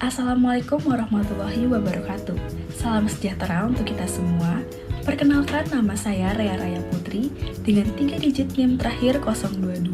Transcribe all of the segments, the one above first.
Assalamualaikum warahmatullahi wabarakatuh. Salam sejahtera untuk kita semua. Perkenalkan, nama saya Rea Raya Putri dengan 3 digit NIM terakhir 022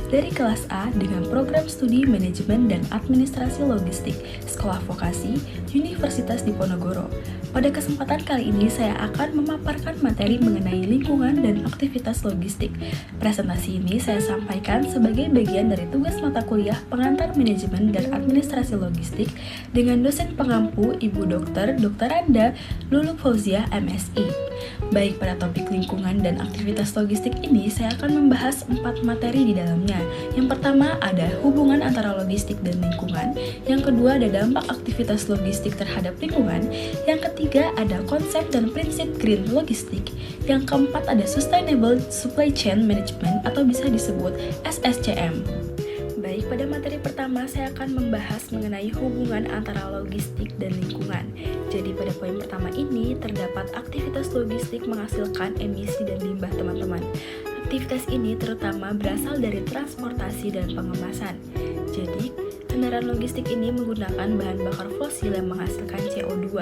dari kelas A dengan program studi Manajemen dan Administrasi Logistik Sekolah Vokasi Universitas Diponegoro. Pada kesempatan kali ini saya akan memaparkan materi mengenai lingkungan dan aktivitas logistik. Presentasi ini saya sampaikan sebagai bagian dari tugas mata kuliah pengantar manajemen dan administrasi logistik dengan dosen pengampu Ibu Dr. Anda Luluk Fauziah MSI. Baik, pada topik lingkungan dan aktivitas logistik ini saya akan membahas 4 materi di dalamnya. Yang pertama ada hubungan antara logistik dan lingkungan, yang kedua ada dampak aktivitas logistik terhadap lingkungan, yang ketiga ada konsep dan prinsip green logistik, yang keempat ada sustainable supply chain management atau bisa disebut SSCM. Baik, pada materi pertama saya akan membahas mengenai hubungan antara logistik dan lingkungan. Jadi pada poin pertama ini terdapat aktivitas logistik menghasilkan emisi dan limbah teman-teman. Aktivitas ini terutama berasal dari transportasi dan pengemasan. Jadi kendaraan logistik ini menggunakan bahan bakar fosil yang menghasilkan CO2,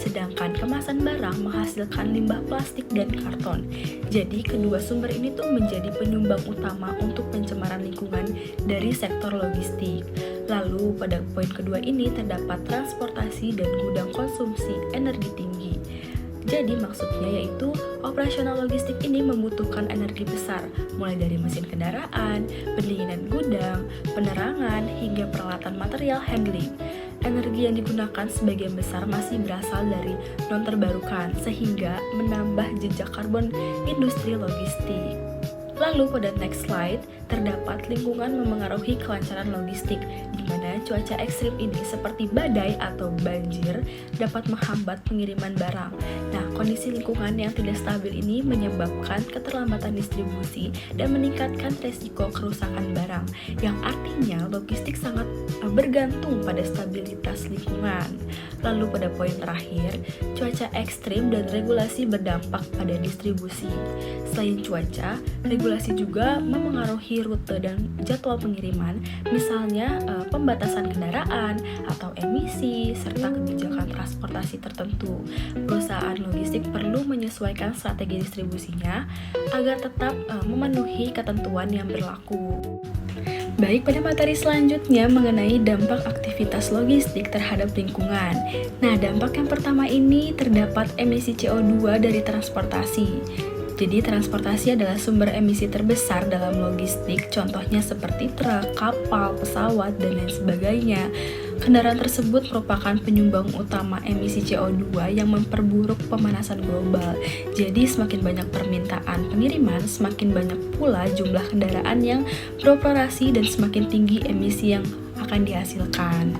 sedangkan kemasan barang menghasilkan limbah plastik dan karton. Jadi kedua sumber ini tuh menjadi penyumbang utama untuk pencemaran lingkungan dari sektor logistik. Lalu pada poin kedua ini terdapat transportasi dan gudang konsumsi energi tinggi. Jadi maksudnya yaitu operasional logistik ini membutuhkan energi besar, mulai dari mesin kendaraan, pendinginan gudang, penerangan, hingga peralatan material handling. Energi yang digunakan sebagian besar masih berasal dari non-terbarukan, sehingga menambah jejak karbon industri logistik. Lalu pada next slide, terdapat lingkungan memengaruhi kelancaran logistik, di mana cuaca ekstrim ini seperti badai atau banjir dapat menghambat pengiriman barang. Nah, kondisi lingkungan yang tidak stabil ini menyebabkan keterlambatan distribusi dan meningkatkan resiko kerusakan barang, yang artinya logistik sangat bergantung pada stabilitas lingkungan. Lalu pada poin terakhir, cuaca ekstrim dan regulasi berdampak pada distribusi. Selain cuaca, regulasi juga memengaruhi rute dan jadwal pengiriman, misalnya pembatasan kendaraan atau emisi, serta kebijakan transportasi tertentu. Perusahaan logistik perlu menyesuaikan strategi distribusinya agar tetap memenuhi ketentuan yang berlaku. Baik, pada materi selanjutnya mengenai dampak aktivitas logistik terhadap lingkungan. Nah, dampak yang pertama ini terdapat emisi CO2 dari transportasi. Jadi transportasi adalah sumber emisi terbesar dalam logistik, contohnya seperti truk, kapal, pesawat, dan lain sebagainya. Kendaraan tersebut merupakan penyumbang utama emisi CO2 yang memperburuk pemanasan global. Jadi semakin banyak permintaan pengiriman, semakin banyak pula jumlah kendaraan yang beroperasi dan semakin tinggi emisi yang akan dihasilkan.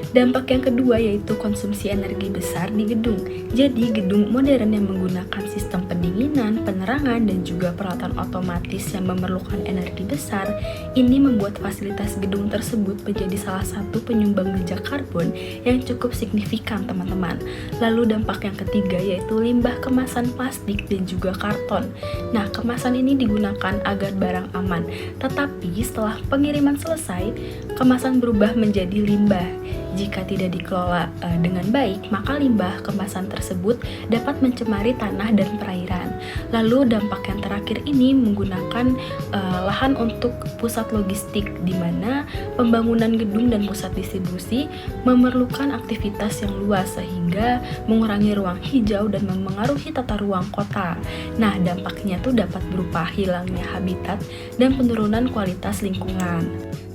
Dampak yang kedua yaitu konsumsi energi besar di gedung. Jadi gedung modern yang menggunakan sistem pendinginan, penerangan, dan juga peralatan otomatis yang memerlukan energi besar, ini membuat fasilitas gedung tersebut menjadi salah satu penyumbang jejak karbon yang cukup signifikan, teman-teman. Lalu dampak yang ketiga yaitu limbah kemasan plastik dan juga karton. Nah, kemasan ini digunakan agar barang aman, tetapi setelah pengiriman selesai, kemasan berubah menjadi limbah. Jika tidak dikelola dengan baik, maka limbah kemasan tersebut dapat mencemari tanah dan perairan. Lalu dampak yang terakhir ini menggunakan lahan untuk pusat logistik, di mana pembangunan gedung dan pusat distribusi memerlukan aktivitas yang luas sehingga mengurangi ruang hijau dan memengaruhi tata ruang kota. Nah, dampaknya tuh dapat berupa hilangnya habitat dan penurunan kualitas lingkungan.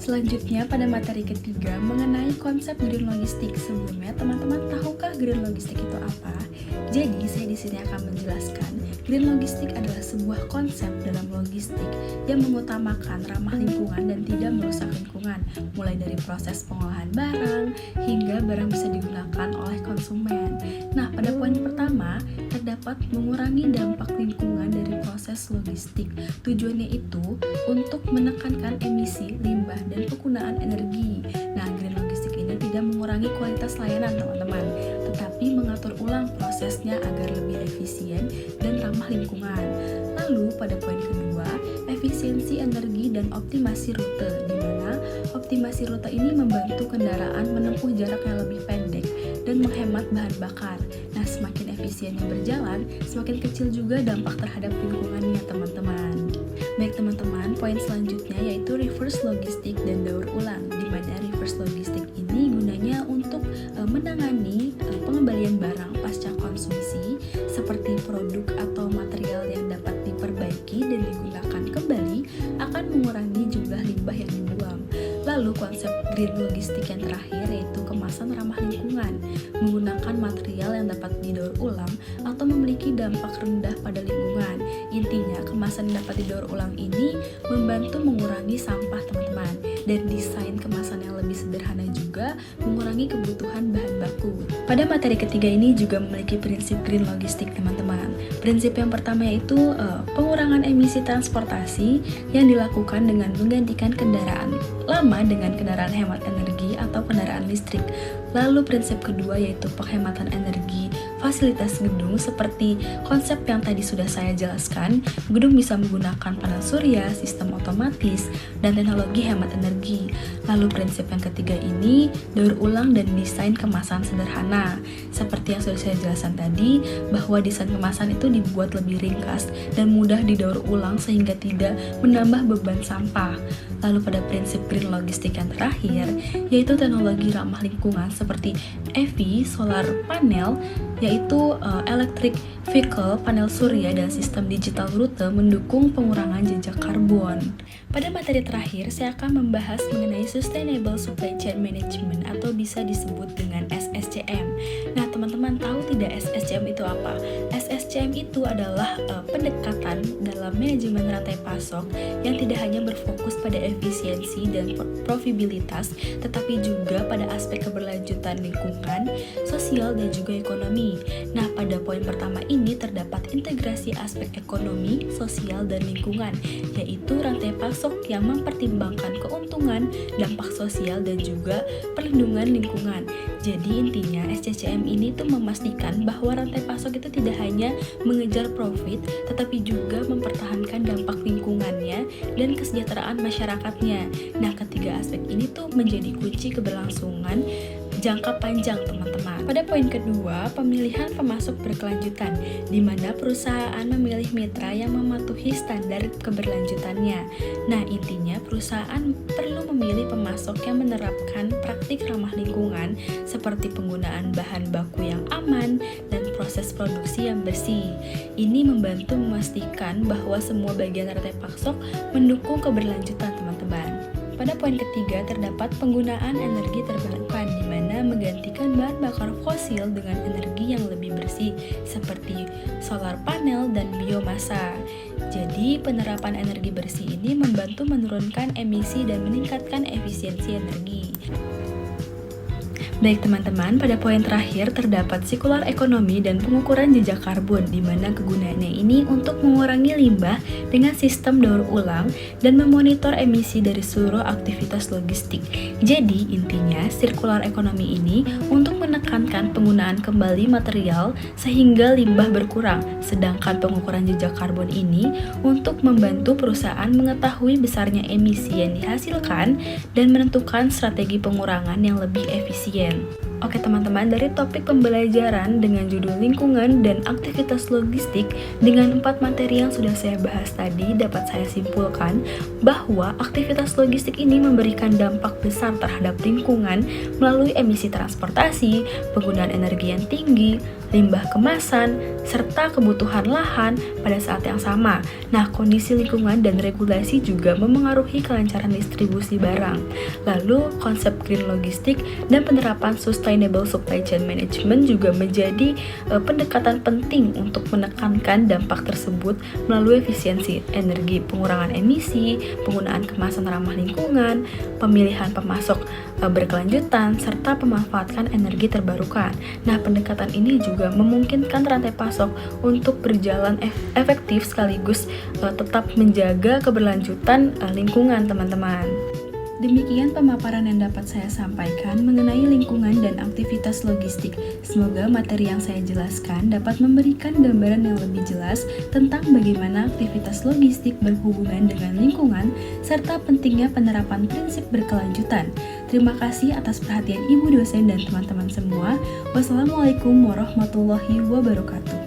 Selanjutnya pada materi ketiga mengenai konsep green logistik. Sebelumnya teman-teman tahukah green logistik itu apa? Jadi saya di sini akan menjelaskan green logistik adalah sebuah konsep dalam logistik yang mengutamakan ramah lingkungan dan tidak merusak lingkungan, mulai dari proses pengolahan barang hingga barang bisa digunakan oleh konsumen. Nah, pada poin pertama terdapat mengurangi dampak lingkungan dari proses logistik. Tujuannya itu untuk menekankan emisi, limbah, dan penggunaan energi. Nah, green logistik ini tidak mengurangi kualitas layanan, teman-teman, tetapi mengatur ulang prosesnya agar lebih efisien dan ramah lingkungan. Lalu, pada poin kedua, efisiensi energi dan optimasi rute, di mana Optimasi rute ini membantu kendaraan menempuh jarak yang lebih pendek dan menghemat bahan bakar. Nah, semakin efisiennya berjalan, semakin kecil juga dampak terhadap lingkungannya, teman-teman. Baik teman-teman, poin selanjutnya yaitu reverse logistik dan daur ulang, di mana reverse logistik ini gunanya untuk menangani pengembalian barang pasca konsumsi seperti produk atau material yang dapat diperbaiki dan digunakan kembali akan mengurangi jumlah limbah yang dibuang. Lalu konsep green logistik yang terakhir yaitu kemasan ramah lingkungan, menggunakan material yang dapat didaur ulang atau memiliki dampak rendah pada lingkungan. Intinya, kemasan yang dapat didaur ulang ini membantu mengurangi sampah, teman-teman, dan desain kemasan yang lebih sederhana juga mengurangi kebutuhan bahan baku. Pada materi ketiga ini juga memiliki prinsip green logistik, teman-teman. Prinsip yang pertama yaitu pengurangan emisi transportasi yang dilakukan dengan menggantikan kendaraan lama dengan kendaraan hemat energi atau kendaraan listrik. Lalu prinsip kedua yaitu penghematan energi fasilitas gedung seperti konsep yang tadi sudah saya jelaskan. Gedung bisa menggunakan panel surya, sistem otomatis, dan teknologi hemat energi. Lalu prinsip yang ketiga ini daur ulang dan desain kemasan sederhana. Seperti yang sudah saya jelaskan tadi, bahwa desain kemasan itu dibuat lebih ringkas dan mudah didaur ulang sehingga tidak menambah beban sampah. Lalu pada prinsip green logistik yang terakhir, yaitu teknologi ramah lingkungan seperti EV, solar panel, yaitu electric vehicle, panel surya, dan sistem digital rute mendukung pengurangan jejak karbon. Pada materi terakhir, saya akan membahas mengenai Sustainable Supply Chain Management atau bisa disebut dengan SSCM. Nah, teman-teman tahu tidak SSCM itu apa? SSCM itu adalah pendekatan dalam manajemen rantai pasok yang tidak hanya berfokus pada efisiensi dan profitabilitas, tetapi juga pada aspek keberlanjutan lingkungan, sosial, dan juga ekonomi. Nah, pada poin pertama ini terdapat integrasi aspek ekonomi, sosial, dan lingkungan, yaitu rantai pasok yang mempertimbangkan keuntungan, dampak sosial, dan juga perlindungan lingkungan. Jadi intinya SCCM ini tuh memastikan bahwa rantai pasok itu tidak hanya mengejar profit, tetapi juga mempertahankan dampak lingkungannya dan kesejahteraan masyarakatnya. Nah, ketiga aspek ini tuh menjadi kunci keberlangsungan jangka panjang, teman-teman. Pada poin kedua, pemilihan pemasok berkelanjutan, di mana perusahaan memilih mitra yang mematuhi standar keberlanjutannya. Nah, intinya perusahaan perlu memilih pemasok yang menerapkan praktik ramah lingkungan seperti penggunaan bahan baku yang aman dan proses produksi yang bersih. Ini membantu memastikan bahwa semua bagian rantai pasok mendukung keberlanjutan, teman-teman. Pada poin ketiga terdapat penggunaan energi terbarukan, di mana menggantikan bahan bakar fosil dengan energi yang lebih bersih seperti solar panel dan biomasa. Jadi penerapan energi bersih ini membantu menurunkan emisi dan meningkatkan efisiensi energi. Baik teman-teman, pada poin terakhir terdapat sirkular ekonomi dan pengukuran jejak karbon, di mana kegunaannya ini untuk mengurangi limbah dengan sistem daur ulang dan memonitor emisi dari seluruh aktivitas logistik. Jadi intinya sirkular ekonomi ini untuk menekankan penggunaan kembali material sehingga limbah berkurang, sedangkan pengukuran jejak karbon ini untuk membantu perusahaan mengetahui besarnya emisi yang dihasilkan dan menentukan strategi pengurangan yang lebih efisien. Oke teman-teman, dari topik pembelajaran dengan judul lingkungan dan aktivitas logistik dengan 4 materi yang sudah saya bahas tadi, dapat saya simpulkan bahwa aktivitas logistik ini memberikan dampak besar terhadap lingkungan melalui emisi transportasi, penggunaan energi yang tinggi, limbah kemasan, serta kebutuhan lahan pada saat yang sama. Nah, kondisi lingkungan dan regulasi juga memengaruhi kelancaran distribusi barang. Lalu, konsep green logistik dan penerapan sustainable supply chain management juga menjadi pendekatan penting untuk menekankan dampak tersebut melalui efisiensi energi, pengurangan emisi, penggunaan kemasan ramah lingkungan, pemilihan pemasok berkelanjutan, serta pemanfaatan energi terbarukan. Nah, pendekatan ini juga memungkinkan rantai pasok untuk berjalan efektif sekaligus tetap menjaga keberlanjutan lingkungan, teman-teman. Demikian pemaparan yang dapat saya sampaikan mengenai lingkungan dan aktivitas logistik. Semoga materi yang saya jelaskan dapat memberikan gambaran yang lebih jelas tentang bagaimana aktivitas logistik berhubungan dengan lingkungan serta pentingnya penerapan prinsip berkelanjutan. Terima kasih atas perhatian Ibu dosen dan teman-teman semua. Wassalamualaikum warahmatullahi wabarakatuh.